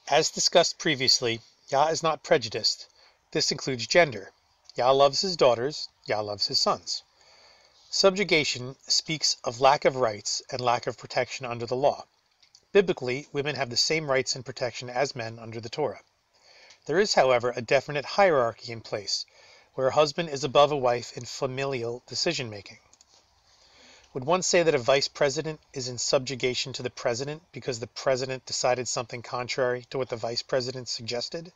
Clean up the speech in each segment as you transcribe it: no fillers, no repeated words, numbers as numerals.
As discussed previously, Yah is not prejudiced. This includes gender. Yah loves his daughters, Yah loves his sons. Subjugation speaks of lack of rights and lack of protection under the law. Biblically, women have the same rights and protection as men under the Torah. There is, however, a definite hierarchy in place, where a husband is above a wife in familial decision-making. Would one say that a vice president is in subjugation to the president because the president decided something contrary to what the vice president suggested?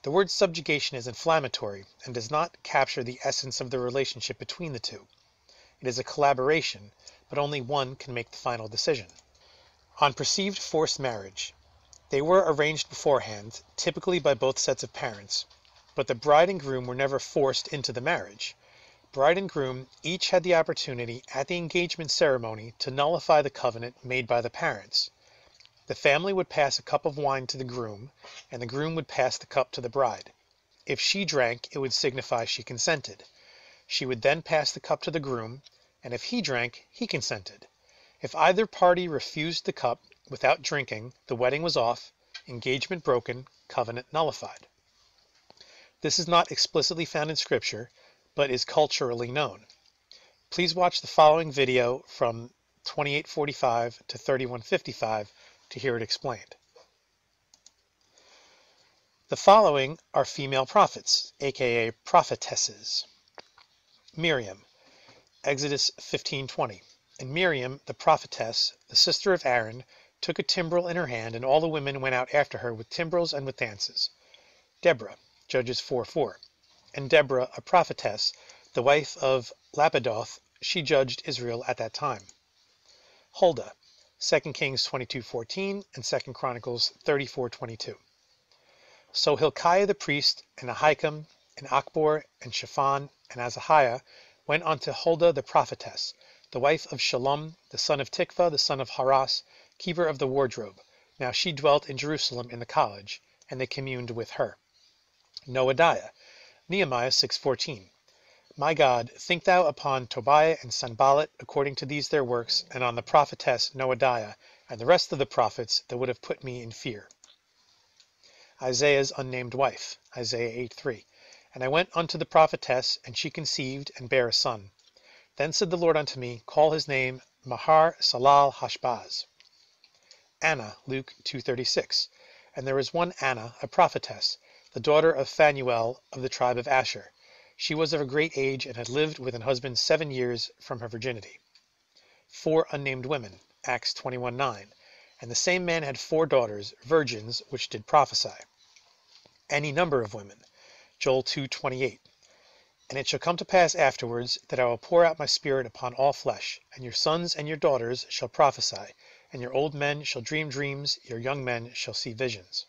The word subjugation is inflammatory and does not capture the essence of the relationship between the two. It is a collaboration, but only one can make the final decision. On perceived forced marriage. They were arranged beforehand, typically by both sets of parents, but the bride and groom were never forced into the marriage. Bride and groom each had the opportunity at the engagement ceremony to nullify the covenant made by the parents. The family would pass a cup of wine to the groom, and the groom would pass the cup to the bride. If she drank, it would signify she consented. She would then pass the cup to the groom, and if he drank, he consented. If either party refused the cup without drinking, the wedding was off, engagement broken, covenant nullified. This is not explicitly found in Scripture, but is culturally known. Please watch the following video from 2845 to 3155 to hear it explained. The following are female prophets, aka prophetesses. Miriam, Exodus 15:20. And Miriam, the prophetess, the sister of Aaron, took a timbrel in her hand, and all the women went out after her with timbrels and with dances. Deborah, Judges 4:4. And Deborah, a prophetess, the wife of Lapidoth, she judged Israel at that time. Huldah, 2 Kings 22:14 and 2 Chronicles 34:22. So Hilkiah the priest, and Ahikam, and Achbor, and Shaphan, and Azahiah went unto Huldah the prophetess, the wife of Shallum, the son of Tikvah, the son of Haras, keeper of the wardrobe. Now she dwelt in Jerusalem in the college, and they communed with her. Noadiah, Nehemiah 6:14. My God, think thou upon Tobiah and Sanballat according to these their works, and on the prophetess Noadiah, and the rest of the prophets that would have put me in fear. Isaiah's unnamed wife, Isaiah 8:3. And I went unto the prophetess, and she conceived, and bare a son. Then said the Lord unto me, Call his name Mahar Salal Hashbaz. Anna, Luke 2:36. And there was one Anna, a prophetess, the daughter of Phanuel of the tribe of Asher. She was of a great age, and had lived with an husband 7 years from her virginity. 4 unnamed women, Acts 21:9. And the same man had 4 daughters, virgins, which did prophesy. Any number of women, Joel 2:28. And it shall come to pass afterwards, that I will pour out my spirit upon all flesh, and your sons and your daughters shall prophesy, and your old men shall dream dreams, your young men shall see visions.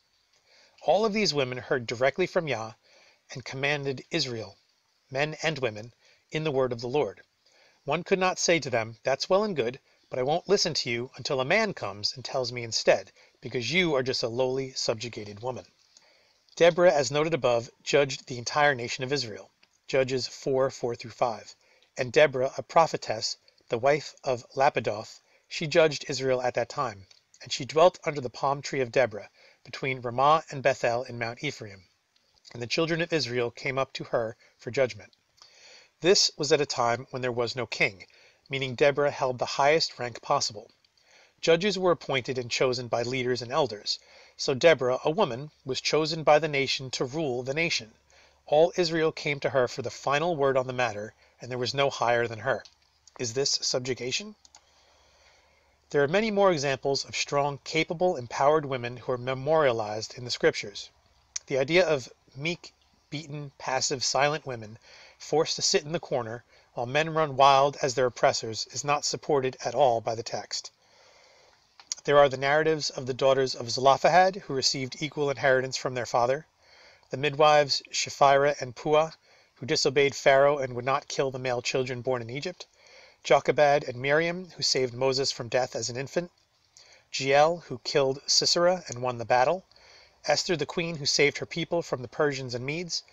All of these women heard directly from Yah, and commanded Israel, men and women, in the word of the Lord. One could not say to them, That's well and good, but I won't listen to you until a man comes and tells me instead, because you are just a lowly, subjugated woman. Deborah, as noted above, judged the entire nation of Israel. Judges 4:4-5. And Deborah, a prophetess, the wife of Lapidoth, she judged Israel at that time. And she dwelt under the palm tree of Deborah, between Ramah and Bethel in Mount Ephraim. And the children of Israel came up to her for judgment. This was at a time when there was no king, meaning Deborah held the highest rank possible. Judges were appointed and chosen by leaders and elders. So Deborah, a woman, was chosen by the nation to rule the nation. All Israel came to her for the final word on the matter, and there was no higher than her. Is this subjugation? There are many more examples of strong, capable, empowered women who are memorialized in the scriptures. The idea of meek, beaten, passive, silent women forced to sit in the corner while men run wild as their oppressors is not supported at all by the text. There are the narratives of the daughters of Zelophehad who received equal inheritance from their father, the midwives Shiphrah and Puah who disobeyed Pharaoh and would not kill the male children born in Egypt, Jochebed and Miriam who saved Moses from death as an infant, Jael who killed Sisera and won the battle, Esther the queen who saved her people from the Persians and Medes,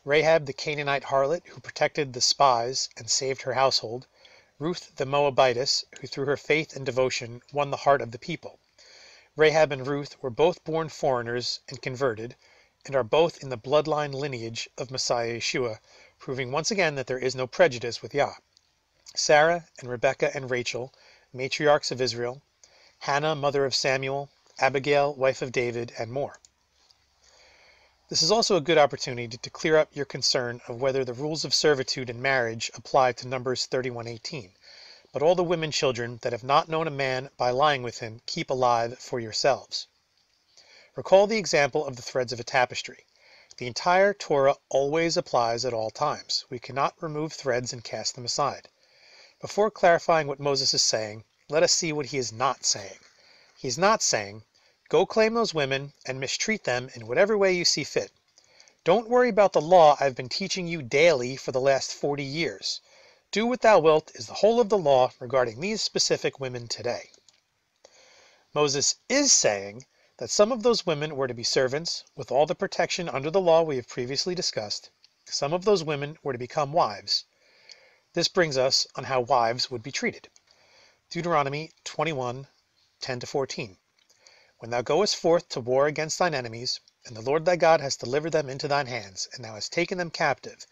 Rahab the Canaanite harlot who protected the spies and saved her household, Ruth the Moabitess who through her faith and devotion won the heart of the people, Rahab and Ruth were both born foreigners and converted, and are both in the bloodline lineage of Messiah Yeshua, proving once again that there is no prejudice with Yah. Sarah and Rebekah and Rachel, matriarchs of Israel, Hannah, mother of Samuel, Abigail, wife of David, and more. This is also a good opportunity to clear up your concern of whether the rules of servitude in marriage apply to Numbers 31:18. But all the women children that have not known a man by lying with him keep alive for yourselves. Recall the example of the threads of a tapestry. The entire Torah always applies at all times. We cannot remove threads and cast them aside. Before clarifying what Moses is saying, let us see what he is not saying. He is not saying, go claim those women and mistreat them in whatever way you see fit. Don't worry about the law I've been teaching you daily for the last 40 years. Do what thou wilt is the whole of the law regarding these specific women today. Moses is saying that some of those women were to be servants with all the protection under the law we have previously discussed. Some of those women were to become wives. This brings us on how wives would be treated. Deuteronomy 21:10-14. When thou goest forth to war against thine enemies, and the Lord thy God has delivered them into thine hands, and thou hast taken them captive,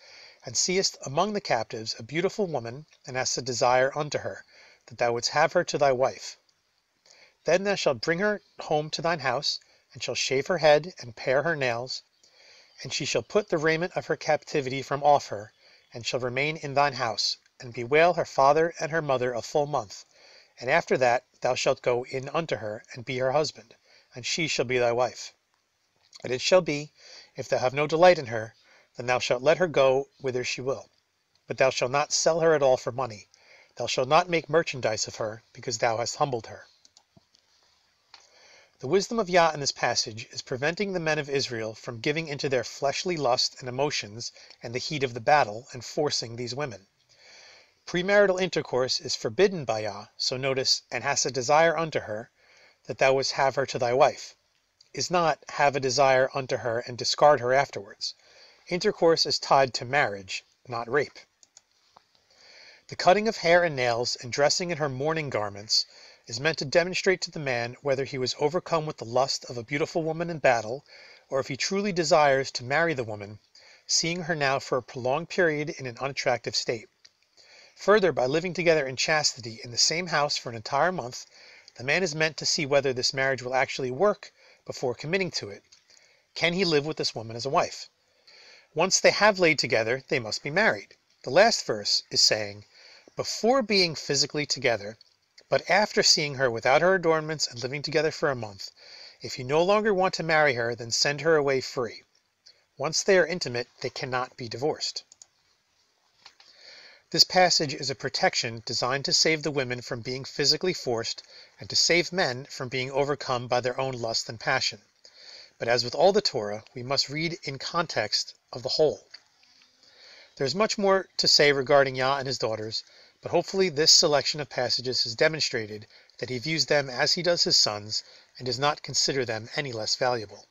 and seest among the captives a beautiful woman, and hast a desire unto her, that thou wouldst have her to thy wife. Then thou shalt bring her home to thine house, and shalt shave her head, and pare her nails, and she shall put the raiment of her captivity from off her, and shall remain in thine house, and bewail her father and her mother a full month. And after that thou shalt go in unto her, and be her husband, and she shall be thy wife. And it shall be, if thou have no delight in her, then thou shalt let her go whither she will. But thou shalt not sell her at all for money. Thou shalt not make merchandise of her, because thou hast humbled her. The wisdom of Yah in this passage is preventing the men of Israel from giving into their fleshly lust and emotions and the heat of the battle and forcing these women. Premarital intercourse is forbidden by Yah, so notice, and hast a desire unto her, that thou wouldst have her to thy wife, is not have a desire unto her and discard her afterwards. Intercourse is tied to marriage, not rape. The cutting of hair and nails and dressing in her mourning garments is meant to demonstrate to the man whether he was overcome with the lust of a beautiful woman in battle, or if he truly desires to marry the woman, seeing her now for a prolonged period in an unattractive state. Further, by living together in chastity in the same house for an entire month, the man is meant to see whether this marriage will actually work before committing to it. Can he live with this woman as a wife? Once they have laid together, they must be married. The last verse is saying, before being physically together, but after seeing her without her adornments and living together for a month, if you no longer want to marry her, then send her away free. Once they are intimate, they cannot be divorced. This passage is a protection designed to save the women from being physically forced and to save men from being overcome by their own lust and passion. But as with all the Torah, we must read in context of the whole. There is much more to say regarding Yah and his daughters, but hopefully this selection of passages has demonstrated that he views them as he does his sons and does not consider them any less valuable.